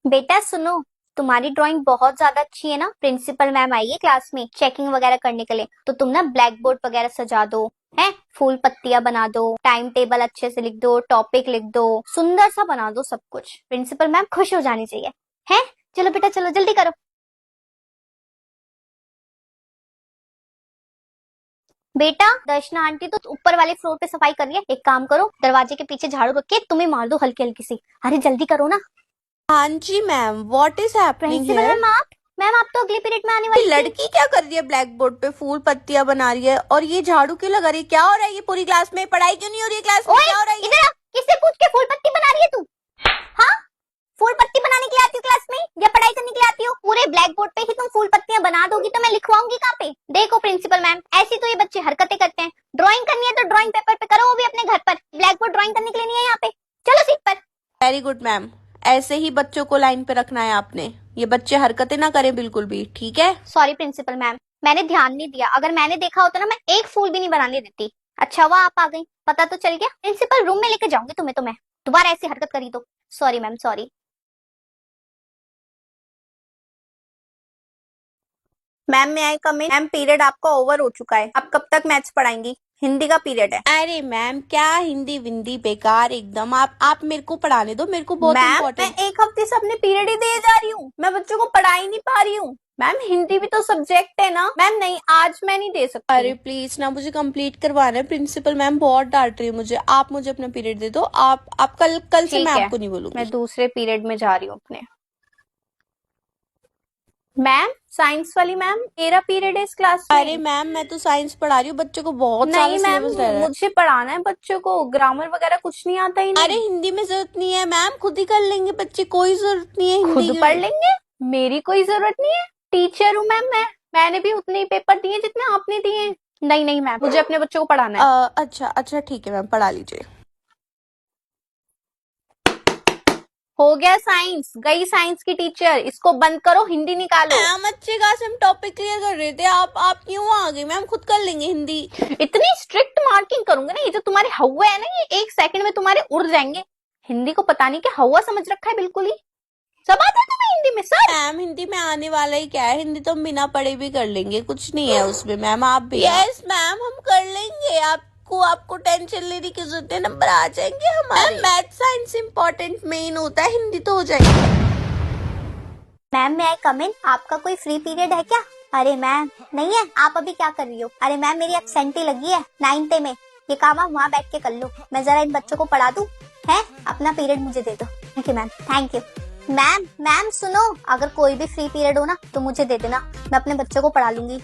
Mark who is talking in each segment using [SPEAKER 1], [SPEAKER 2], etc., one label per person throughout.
[SPEAKER 1] बेटा सुनो, तुम्हारी ड्राइंग बहुत ज्यादा अच्छी है ना। प्रिंसिपल मैम आई है क्लास में चेकिंग वगैरह करने के लिए, तो तुम ना ब्लैक बोर्ड वगैरह सजा दो, है फूल पत्तियां बना दो, टाइम टेबल अच्छे से लिख दो, टॉपिक लिख दो, सुंदर सा बना दो सब कुछ। प्रिंसिपल मैम खुश हो जानी चाहिए। है चलो बेटा चलो जल्दी करो। बेटा दर्शना आंटी तो ऊपर वाले फ्लोर पे सफाई कर रही है, एक काम करो दरवाजे के पीछे झाड़ू रख के तुम्हें मार दो हल्की हल्की सी। अरे जल्दी करो ना।
[SPEAKER 2] हाँ जी ma'am, what is happening
[SPEAKER 1] principal
[SPEAKER 2] here?
[SPEAKER 1] Ma'am आप तो अगले पीरियड में आने
[SPEAKER 2] ये
[SPEAKER 1] वाली थी।
[SPEAKER 2] लड़की क्या कर रही है? ब्लैक बोर्ड पे फूल पत्तियां बना रही है और ये झाड़ू क्यों लगा रही है? क्या हो रहा है? ये पूरी क्लास में पढ़ाई क्यों नहीं हो रही है? क्लास में
[SPEAKER 1] ओए
[SPEAKER 2] क्या हो रहा है?
[SPEAKER 1] इधर आ, किससे पूछ के फूल पत्ती बना रही है तू? हाँ फूल पत्ती बनाने के लिए आती हो क्लास में या पढ़ाई करने के लिए आती हो? पूरे ब्लैक बोर्ड पे ही तुम फूल पत्तियां बना दोगी तो मैं लिखवाऊंगी कहाँ पे? देखो प्रिंसिपल मैम ऐसी तो ये बच्चे हरकतें करते हैं। ड्राइंग करनी है तो ड्राइंग पेपर पे करो, वो भी अपने घर पर। ब्लैक बोर्ड ड्राइंग करने के लिए नहीं है यहाँ पे। चलो सीट पर।
[SPEAKER 2] वेरी गुड मैम, ऐसे ही बच्चों को लाइन पे रखना है आपने। ये बच्चे हरकतें ना करें बिल्कुल भी, ठीक है?
[SPEAKER 1] सॉरी प्रिंसिपल मैम, मैंने ध्यान नहीं दिया। अगर मैंने देखा होता ना मैं एक फूल भी नहीं बनाने देती। अच्छा हुआ आप आ गई, पता तो चल गया। प्रिंसिपल रूम में लेके जाऊंगी तुम्हें तो मैं, दोबारा ऐसी हरकत करी तो। Sorry ma'am sorry.
[SPEAKER 2] मैम मैं आई कम इन? मैम पीरियड आपका ओवर हो चुका है। आप कब तक मैथ्स पढ़ाएंगी? हिंदी का पीरियड है। अरे मैम क्या हिंदी विंदी बेकार एकदम। आप मेरे को पढ़ाने दो, मेरे को बहुत इम्पोर्टेंट। मैं एक हफ्ते से अपने पीरियड ही दे जा रही हूँ, मैं बच्चों को पढ़ा ही नहीं पा रही हूँ। मैम हिंदी भी तो सब्जेक्ट है ना। मैम नहीं, आज मैं नहीं दे सकती। अरे प्लीज ना, मुझे कंप्लीट करवाना है। प्रिंसिपल मैम बहुत डांट रही है मुझे। आप मुझे अपना पीरियड दे दो। आप कल से मैं आपको नहीं बोलूंगी।
[SPEAKER 1] मैं दूसरे पीरियड में जा रही हूँ अपने।
[SPEAKER 2] मैम साइंस वाली मैम, मेरा पीरियड है इस क्लास में। अरे मैम मैं तो साइंस पढ़ा रही हूँ, बच्चों को बहुत सारा सिलेबस रह रहा है। मुझे पढ़ाना है बच्चों को, ग्रामर वगैरह कुछ नहीं आता ही नहीं। अरे हिंदी में जरूरत नहीं है मैम, खुद ही कर लेंगे बच्चे, कोई जरूरत नहीं है हिंदी
[SPEAKER 1] खुद
[SPEAKER 2] की।
[SPEAKER 1] पढ़ लेंगे, मेरी कोई जरूरत नहीं है। टीचर हूँ मैम मैंने भी उतने ही पेपर दिए जितने आपने दिए। नहीं नहीं मैम, मुझे अपने बच्चों को पढ़ाना है।
[SPEAKER 2] अच्छा अच्छा ठीक है मैम, पढ़ा लीजिए।
[SPEAKER 1] हो गया साइंस, गई साइंस की टीचर। इसको बंद करो, हिंदी निकालो।
[SPEAKER 2] मैम अच्छे खास हम टॉपिक क्लियर कर रहे थे, आप क्यों आ गई? मैम खुद कर लेंगे हिंदी।
[SPEAKER 1] इतनी स्ट्रिक्ट मार्किंग करूंगी ना, ये जो तुम्हारे हवा है ना, ये एक सेकंड में तुम्हारे उड़ जाएंगे। हिंदी को पता नहीं क्या हवा समझ रखा है बिल्कुल ही। सब आता है तुम्हें हिंदी में सर?
[SPEAKER 2] मैम हिंदी में आने वाला ही क्या है, हिंदी तो हम बिना पढ़े भी कर लेंगे, कुछ नहीं है उसमें। मैम आप भी यस मैम हम कर लेंगे। आपको टेंशन लेने की जरूरत है, नंबर आ जाएंगे हमारे। मैथ साइंस इम्पोर्टेंट मेन होता है, हिंदी तो हो जाएगी।
[SPEAKER 1] मैम मैं कम इन? आपका कोई फ्री पीरियड है क्या? अरे मैम नहीं है। आप अभी क्या कर रही हो? अरे मैम मेरी एब्सेंटी लगी है 9th में, ये काम आप वहाँ बैठ के कर लो। मैं जरा इन बच्चों को पढ़ा दूं। है अपना पीरियड मुझे दे दो। Thank you ma'am, thank you. Ma'am सुनो, अगर कोई भी फ्री पीरियड हो ना तो मुझे दे देना, मैं अपने बच्चों को पढ़ा लूंगी।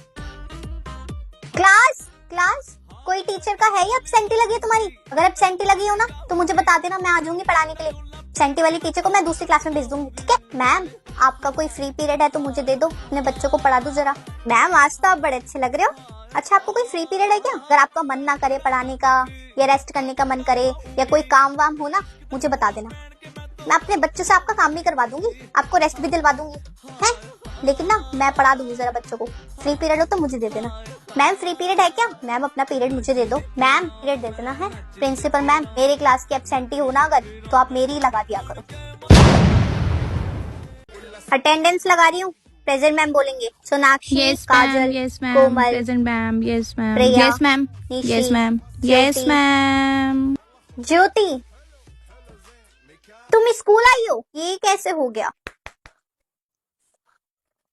[SPEAKER 1] क्लास क्लास कोई टीचर का है या एब्सेंटी लगी है तुम्हारी? अगर एब्सेंटी लगी हो ना तो मुझे बता देना, मैं आ जाऊंगी पढ़ाने के लिए। एब्सेंटी वाली टीचर को मैं दूसरी क्लास में भेज दूंगी, ठीक है? मैम आपका कोई फ्री पीरियड है तो मुझे दे दो, अपने बच्चों को पढ़ा दो जरा। मैम आज तो आप बड़े अच्छे लग रहे हो। अच्छा आपको कोई फ्री पीरियड है क्या? अगर आपका मन ना करे पढ़ाने का या रेस्ट करने का मन करे या कोई काम वाम हो ना, मुझे बता देना, मैं अपने बच्चों से आपका काम भी करवा दूंगी, आपको रेस्ट भी दिलवा दूंगी। है लेकिन ना मैं पढ़ा दूंगी जरा बच्चों को। फ्री पीरियड हो तो मुझे दे देना। मैम फ्री पीरियड है क्या? मैम अपना पीरियड मुझे दे दो। मैम पीरियड दे देना है। प्रिंसिपल मैम मेरे क्लास की एब्सेंटी हो ना अगर, तो आप मेरी लगा दिया करो। अटेंडेंस लगा रही हूँ। प्रेजेंट मैम बोलेंगे। Sonakshi,
[SPEAKER 3] Yes, ma'am.
[SPEAKER 1] काजल,
[SPEAKER 3] Yes, ma'am.
[SPEAKER 1] कोमल,
[SPEAKER 3] Present, ma'am. Yes, ma'am.
[SPEAKER 1] प्रिया,
[SPEAKER 3] Yes, ma'am.
[SPEAKER 1] Nishi,
[SPEAKER 3] Yes, ma'am.
[SPEAKER 1] ज्योति,
[SPEAKER 3] Yes, ma'am.
[SPEAKER 1] ज्योति तुम स्कूल आई हो? ये कैसे हो गया?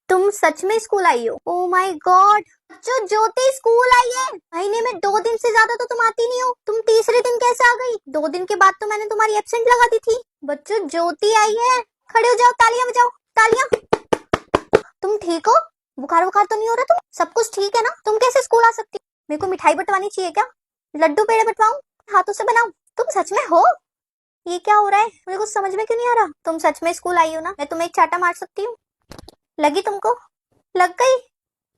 [SPEAKER 1] तुम सच में स्कूल आई हो? ओह माय गॉड, जो ज्योति स्कूल आई है। महीने में 2 दिन से ज्यादा तो तुम आती नहीं हो, तुम तीसरे दिन कैसे आ गई? 2 दिन के बाद तो मैंने तुम्हारी एब्सेंट लगा दी थी। बच्चों ज्योति आई है, खड़े हो जाओ, तालियां बजाओ, तालियां। तुम ठीक हो? बुखार बुखार तो नहीं हो रहा? तुम सब कुछ ठीक है ना? तुम कैसे स्कूल आ सकती? मेरे को मिठाई बंटवानी चाहिए क्या? लड्डू पेड़े बंटवाऊं, हाथों से बनाऊं? तुम सच में हो? ये क्या हो रहा है? मुझे कुछ समझ में क्यों नहीं आ रहा। तुम सच में स्कूल आई हो ना? मैं तुम्हें एक चाटा मार सकती हूँ। लगी तुमको? लग गई?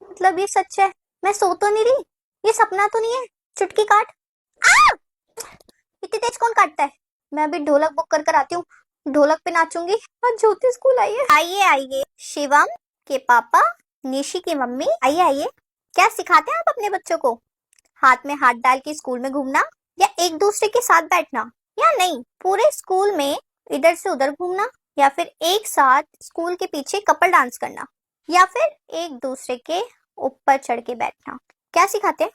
[SPEAKER 1] मतलब ये सच है? मैं सो तो नहीं रही? ये सपना तो नहीं है? चुटकी काट। आ! इतनी तेज कौन काटता है? मैं अभी ढोलक बुक कर कर आती हूँ, ढोलक पे नाचूंगी। और ज्योति स्कूल आई है। आइए आइए, शिवम के पापा, निशी की मम्मी, आइए आइए। क्या सिखाते हैं आप अपने बच्चों को? हाथ में हाथ डाल के स्कूल में घूमना, या एक दूसरे के साथ बैठना, या नहीं पूरे स्कूल में इधर से उधर घूमना? या फिर एक साथ स्कूल के पीछे कपल डांस करना, या फिर एक दूसरे के ऊपर चढ़ के बैठना? क्या सिखाते हैं?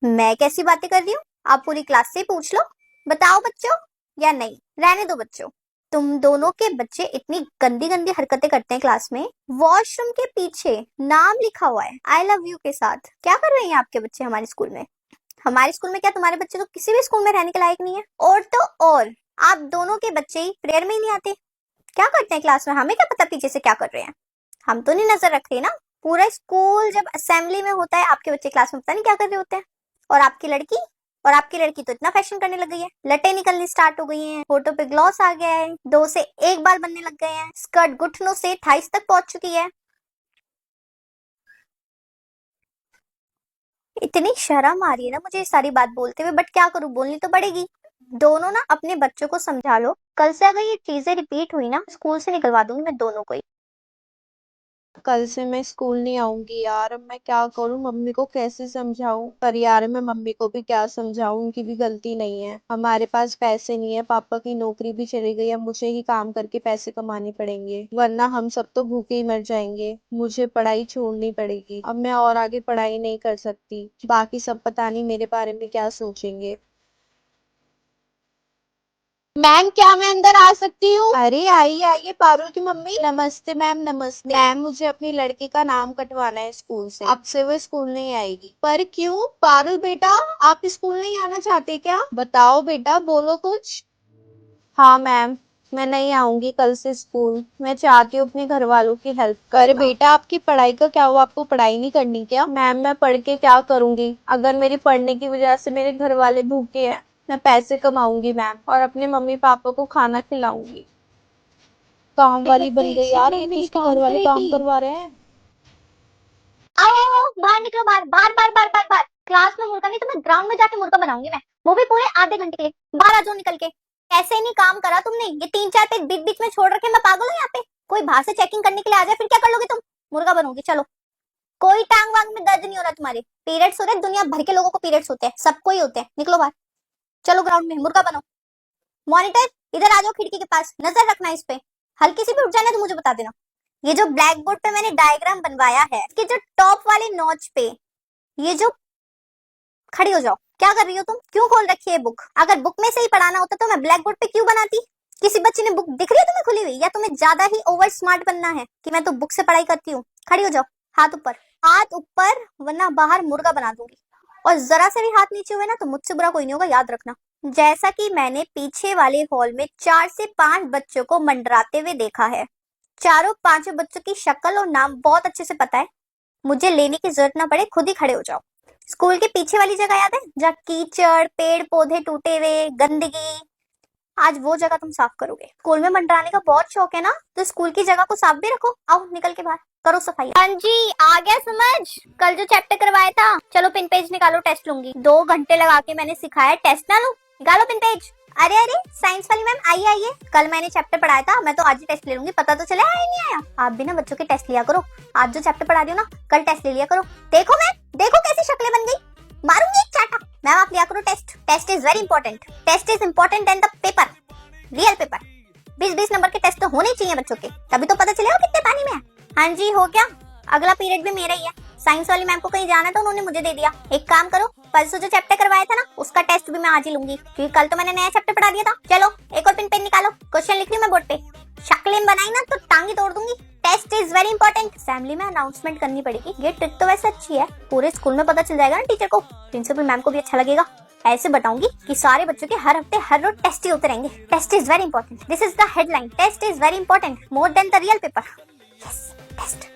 [SPEAKER 1] मैं कैसी बातें कर रही हूँ? आप पूरी क्लास से पूछ लो। बताओ बच्चों, या नहीं रहने दो बच्चों। तुम दोनों के बच्चे इतनी गंदी गंदी हरकतें करते हैं क्लास में। वॉशरूम के पीछे नाम लिखा हुआ है आई लव यू के साथ। क्या कर रहे हैं आपके बच्चे हमारे स्कूल में? हमारे स्कूल में क्या तुम्हारे बच्चे तो किसी भी स्कूल में रहने के लायक नहीं है। और तो और आप दोनों के बच्चे ही प्रेयर में ही नहीं आते। क्या करते हैं क्लास में? हमें क्या पता पीछे से क्या कर रहे हैं। हम तो नहीं नजर रख रहे ना। पूरा स्कूल जब असेंबली में होता है, आपके बच्चे क्लास में पता नहीं क्या कर रहे होते हैं। और आपकी लड़की तो इतना फैशन करने लग गई है, लटें निकलनी स्टार्ट हो गई हैं, फोटो पे ग्लॉस आ गया है, 2 से 1 बाल बनने लग गए हैं, स्कर्ट घुटनों से थाइस तक पहुंच चुकी है। इतनी शर्म आ रही है ना मुझे ये सारी बात बोलते हुए, बट क्या करूं, बोलनी तो पड़ेगी। दोनों ना अपने बच्चों को समझा लो। कल से अगर ये चीजें रिपीट हुई ना, स्कूल से निकलवा दूंगी मैं दोनों को ही।
[SPEAKER 2] कल से मैं स्कूल नहीं आऊंगी यार। अब मैं क्या करूं, मम्मी को कैसे समझाऊं? पर यार मैं मम्मी को भी क्या समझाऊं, उनकी भी गलती नहीं है। हमारे पास पैसे नहीं है, पापा की नौकरी भी चली गई है, मुझे ही काम करके पैसे कमाने पड़ेंगे, वरना हम सब तो भूखे ही मर जाएंगे। मुझे पढ़ाई छोड़नी पड़ेगी। अब मैं और आगे पढ़ाई नहीं कर सकती। बाकी सब पता नहीं मेरे बारे में क्या सोचेंगे। मैम क्या मैं अंदर आ सकती हूँ? अरे आइए आइए, पारुल की मम्मी। नमस्ते मैम, नमस्ते मैम। मुझे अपनी लड़की का नाम कटवाना है स्कूल से। अब से वो स्कूल नहीं आएगी। पर क्यों? पारुल बेटा, आप स्कूल नहीं आना चाहते क्या? बताओ बेटा, बोलो कुछ। हाँ मैम, मैं नहीं आऊंगी कल से स्कूल। मैं चाहती हूँ अपने घर वालों की हेल्प कर। बेटा आपकी पढ़ाई का क्या हुआ? आपको पढ़ाई नहीं करनी क्या? मैम मैं पढ़ के क्या करूंगी? अगर मेरी पढ़ने की वजह से मेरे घर वाले भूखे हैं, मैं पैसे कमाऊंगी मैम, और अपने मम्मी पापा को खाना खिलाऊंगी। काम वाली बन गई यार, ये तो उसके घर वाले काम करवा रहे हैं।
[SPEAKER 1] आओ बाहर निकलो, बाहर बाहर बाहर बाहर बाहर बाहर। क्लास में मुर्गा नहीं तो मैं ग्राउंड में जाके मुर्गा बनाऊंगी मैं, वो भी पूरे आधे घंटे के लिए। बाहर आ जाओ निकल के। ऐसे नहीं काम करा तुमने, ये 3-4 पेज बीच बीच में छोड़ रखे। मैं पागल हूँ यहाँ पे? कोई बाहर से चेकिंग करने के लिए आ जाए फिर क्या कर लोगे तुम? मुर्गा बनोगे? चलो। कोई टांग वांग में दर्द नहीं हो रहा तुम्हारे? पीरियड्स हो रहे, दुनिया भर के लोगों को पीरियड्स होते हैं, सबको ही होते हैं। निकलो बाहर, चलो ग्राउंड में मुर्गा बनो। मॉनिटर इधर आ जाओ, खिड़की के पास नजर रखना इस पे। हल्की सी भी उठ जाए तो मुझे बता देना। ये जो ब्लैक बोर्ड पे मैंने डायग्राम बनवाया है, इसके जो टॉप वाले नॉच पे ये जो, खड़ी हो जाओ। क्या कर रही हो तुम? क्यों खोल रखी है बुक? अगर बुक में से ही पढ़ाना होता तो मैं ब्लैक बोर्ड पे क्यों बनाती? किसी बच्चे ने बुक दिख रही है तुम्हें खुली हुई, या तुम्हें ज्यादा ही ओवर स्मार्ट बनना है कि मैं तो बुक से पढ़ाई करती हूँ? खड़ी हो जाओ, हाथ ऊपर, हाथ ऊपर, वरना बाहर मुर्गा बना दूंगी। और जरा से भी हाथ नीचे हुए ना तो मुझसे बुरा कोई नहीं होगा, याद रखना। जैसा कि मैंने पीछे वाले हॉल में 4 से 5 बच्चों को मंडराते हुए देखा है, चारों पांचों बच्चों की शक्ल और नाम बहुत अच्छे से पता है। मुझे लेने की जरूरत ना पड़े, खुद ही खड़े हो जाओ। स्कूल के पीछे वाली जगह याद है जहाँ कीचड़, पेड़ पौधे टूटे हुए, गंदगी? आज वो जगह तुम साफ करोगे। स्कूल में मंडराने का बहुत शौक है ना, तो स्कूल की जगह को साफ भी रखो। आओ निकल के बाहर करो सफाई। हाँ जी, आ गया समझ। कल जो चैप्टर करवाया था, चलो पिन पेज निकालो, टेस्ट लूंगी। 2 घंटे लगा के मैंने सिखाया, टेस्ट ना लो। निकालो पिन पेज। अरे अरे साइंस वाली मैम आइए आइए, कल मैंने चैप्टर पढ़ाया था, मैं तो आज ही टेस्ट ले लूंगी, पता तो चले आया नहीं आया। आप भी ना बच्चों के टेस्ट लिया करो। आज जो चैप्टर पढ़ा रही हो ना, कल टेस्ट ले लिया करो। देखो मैम, देखो कैसी शक्लें बन गई, मारूंगी एक चाटा। मैम आप लिया करो test, test is very important. Test is important than the paper, real paper. 20-20 number के टेस्ट तो होने चाहिए बच्चों के, तभी तो पता चलेगा कितने पानी में है। हाँ जी हो गया, अगला पीरियड भी मेरा ही है। साइंस वाली मैम को कहीं जाना था, उन्होंने मुझे दे दिया। एक काम करो, परसों जो चैप्टर करवाया था ना, उसका टेस्ट भी मैं आज ही लूंगी, क्योंकि कल तो मैंने नया चैप्टर पढ़ा दिया था। चलो एक और पेन निकालो, क्वेश्चन लिख रही हूँ मैं बोर्ड पे। शक्लें बनाई ना तो टांगी तोड़ दूंगी। Test is very important. Assembly में अनाउंसमेंट करनी पड़ेगी। ये ट्रिक तो वैसे अच्छी है, पूरे स्कूल में पता चल जाएगा ना टीचर को, प्रिंसिपल मैम को भी अच्छा लगेगा। ऐसे बताऊंगी कि सारे बच्चों के हर हफ्ते हर रोज टेस्ट ही होते रहेंगे। Test is very important, this is the headline, test is very important more than the real paper. Yes test.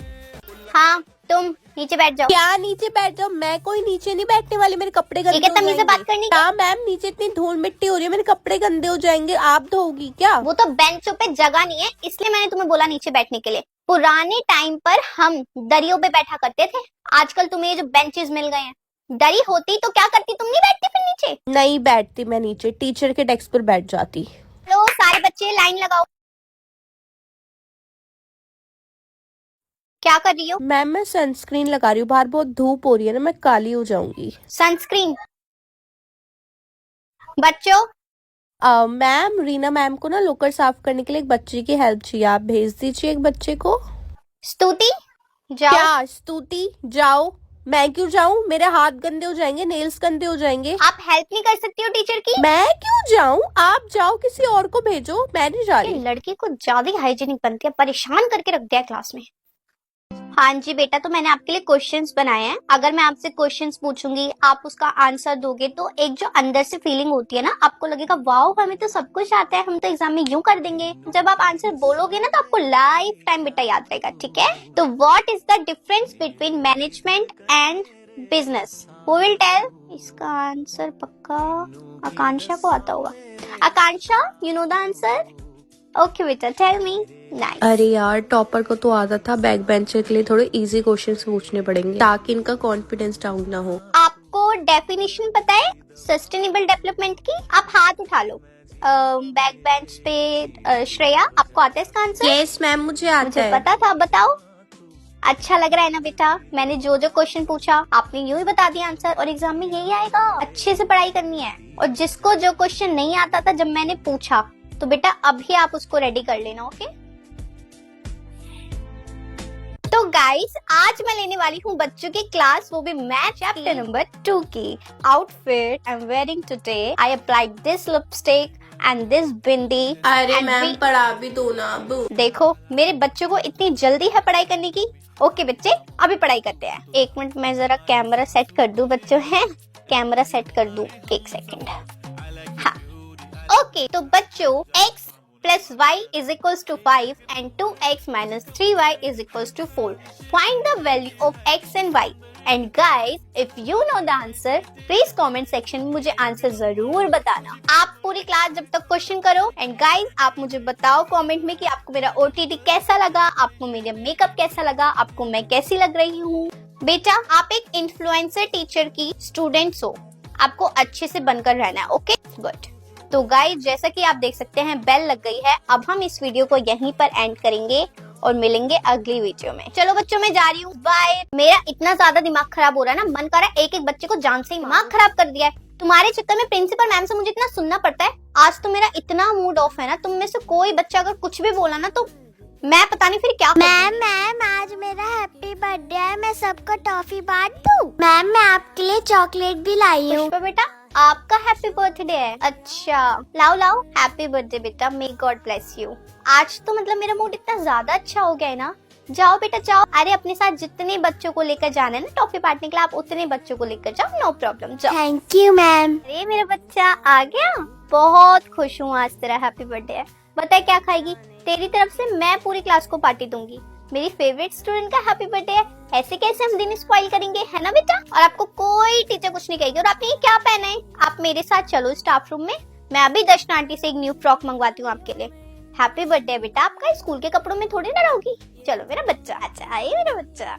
[SPEAKER 1] हाँ तुम नीचे बैठ जाओ।
[SPEAKER 2] क्या नीचे बैठ जाओ? मैं कोई नीचे नहीं बैठने वाली, मेरे कपड़े गंदे हो
[SPEAKER 1] तमीज से बात करनी
[SPEAKER 2] जाएंगे। हाँ मैम, नीचे इतनी धूल मिट्टी हो रही है, मेरे कपड़े गंदे हो जाएंगे, आप धोगी क्या?
[SPEAKER 1] वो तो बेंचों पे जगह नहीं है, इसलिए मैंने तुम्हें बोला नीचे बैठने के लिए। पुराने टाइम पर हम दरियों पे बैठा करते थे, आजकल तुम्हें ये जो बेंचेस मिल गए हैं। दरी होती तो क्या करती, तुम नहीं बैठती फिर नीचे?
[SPEAKER 2] नहीं बैठती मैं नीचे, टीचर के डेस्क पर बैठ जाती।
[SPEAKER 1] लो सारे बच्चे लाइन लगाओ। क्या कर रही हो?
[SPEAKER 2] मैम मैं सनस्क्रीन लगा रही हूँ, बाहर बहुत धूप हो रही है ना, मैं काली हो जाऊंगी।
[SPEAKER 1] सनस्क्रीन। बच्चों
[SPEAKER 2] मैम रीना मैम को ना लोकर साफ करने के लिए एक बच्चे की हेल्प चाहिए, आप भेज दीजिए एक बच्चे को।
[SPEAKER 1] स्तुति जाओ।
[SPEAKER 2] क्या स्तुति जाओ? मैं क्यों जाऊं? मेरे हाथ गंदे हो जाएंगे, नेल्स गंदे हो जाएंगे।
[SPEAKER 1] आप हेल्प नहीं कर सकती हो टीचर की?
[SPEAKER 2] मैं क्यों जाऊं? आप जाओ, किसी और को भेजो, मैं नहीं जा
[SPEAKER 1] ये
[SPEAKER 2] रही।
[SPEAKER 1] लड़की को ज्यादा ही हाइजीनिक बनती है, परेशान करके रख दिया क्लास में। हाँ जी बेटा, तो मैंने आपके लिए क्वेश्चंस बनाए हैं। अगर मैं आपसे क्वेश्चंस पूछूंगी, आप उसका आंसर दोगे, तो एक जो अंदर से फीलिंग होती है ना, आपको लगेगा वाओ हमें तो सब कुछ आता है, हम तो एग्जाम में यूं कर देंगे। जब आप आंसर बोलोगे ना, तो आपको लाइफ टाइम बेटा याद रहेगा, ठीक है? तो what is the difference between management and business? Who will tell? इसका आंसर पक्का आकांक्षा को आता होगा। Akanksha, you know the answer? Okay बेटा, टेल मी। नाइस।
[SPEAKER 2] अरे यार, टॉपर को तो आता था, बैक बेंचर के लिए थोड़े इजी क्वेश्चंस पूछने पड़ेंगे ताकि इनका कॉन्फिडेंस डाउन ना हो।
[SPEAKER 1] आपको डेफिनेशन पता है सस्टेनेबल डेवलपमेंट की? आप हाथ उठा लो। बैक बेंच पे श्रेया, आपको आता है इसका आंसर?
[SPEAKER 2] यस मैम, मुझे आता
[SPEAKER 1] मुझे
[SPEAKER 2] है।
[SPEAKER 1] पता था, बताओ। अच्छा लग रहा है ना बेटा? मैंने जो जो क्वेश्चन पूछा आपने यूं ही बता दिया आंसर, और एग्जाम में यही आएगा। अच्छे से पढ़ाई करनी है, और जिसको जो क्वेश्चन नहीं आता था जब मैंने पूछा, तो बेटा अभी आप उसको रेडी कर लेना, ओके? तो गाइस, आज मैं लेने वाली हूँ बच्चों की क्लास, वो भी मैथ चैप्टर नंबर 2 की। Outfit I am wearing today, I applied this lipstick and this bindi.
[SPEAKER 2] अरे
[SPEAKER 1] and
[SPEAKER 2] मैम
[SPEAKER 1] we-
[SPEAKER 2] पढ़ा भी दो ना अब।
[SPEAKER 1] देखो, मेरे बच्चों को इतनी जल्दी है पढ़ाई करने की। ओके बच्चे, अभी पढ़ाई करते हैं। एक मिनट, मैं जरा कैमरा सेट कर दूं बच्चों। हैं, कैमरा सेट कर दूं, एक सेकंड। हाँ, ओके। तो बच्चों, x plus y is equals to 5 and 2x minus 3y is equals to 4. Find the value of x and y. And guys, if you know the answer, please comment section में मुझे answer जरूर बताना। आप पूरी class जब तक question करो, and guys आप मुझे बताओ कमेंट में कि आपको मेरा OTT कैसा लगा, आपको मेरा मेकअप कैसा लगा, आपको मैं कैसी लग रही हूँ। बेटा, आप एक इन्फ्लुएंसर टीचर की स्टूडेंट्स हो, आपको अच्छे से बनकर रहना है, ओके? गुड। तो गाइस, जैसा कि आप देख सकते हैं बेल लग गई है। अब हम इस वीडियो को यहीं पर एंड करेंगे और मिलेंगे अगली वीडियो में। चलो बच्चों, मैं जा रही हूँ, बाय। मेरा इतना ज्यादा दिमाग खराब हो रहा है ना, मन कर रहा है एक एक बच्चे को जान से ही दिमाग खराब कर दिया है। तुम्हारे चक्कर में प्रिंसिपल मैम से मुझे इतना सुनना पड़ता है। आज तो मेरा इतना मूड ऑफ है ना, तुम में से कोई बच्चा अगर कुछ भी बोला ना, तो मैं पता नहीं फिर क्या करूं।
[SPEAKER 4] मैम आज मेरा हैप्पी बर्थडे है, मैं सबको टॉफी बांट दूं? मैम मैं आपके लिए चॉकलेट भी लाई हूँ।
[SPEAKER 1] पुष्पा बेटा, आपका हैप्पी बर्थडे है? अच्छा, लाओ लाओ, हैप्पी बर्थडे बेटा, मे गॉड ब्लेस यू। आज तो मतलब मेरा मूड इतना ज्यादा अच्छा हो गया है ना। जाओ बेटा जाओ। अरे अपने साथ जितने बच्चों को लेकर जाना है ना टॉफी बांटने के लिए, आप उतने बच्चों को लेकर जाओ, नो प्रॉब्लम, जाओ।
[SPEAKER 4] Thank you ma'am.
[SPEAKER 1] अरे मेरा बच्चा आ गया, बहुत खुश हूँ, आज तेरा हैप्पी बर्थडे है। बता क्या खाएगी? तेरी तरफ से मैं पूरी क्लास को पार्टी दूंगी। मेरी फेवरेट स्टूडेंट का हैप्पी बर्थडे है, ऐसे कैसे हम दिन स्पॉइल करेंगे, है ना बेटा? और आपको कोई टीचर कुछ नहीं कहेगी। और आपने ये क्या पहना है? आप मेरे साथ चलो स्टाफ रूम में, मैं अभी दर्शना आंटी से एक न्यू फ्रॉक मंगवाती हूँ आपके लिए। हैप्पी बर्थडे बेटा, आपका स्कूल के कपड़ों में थोड़ी ना रहोगी। चलो मेरा बच्चा, अच्छा आइए मेरा बच्चा।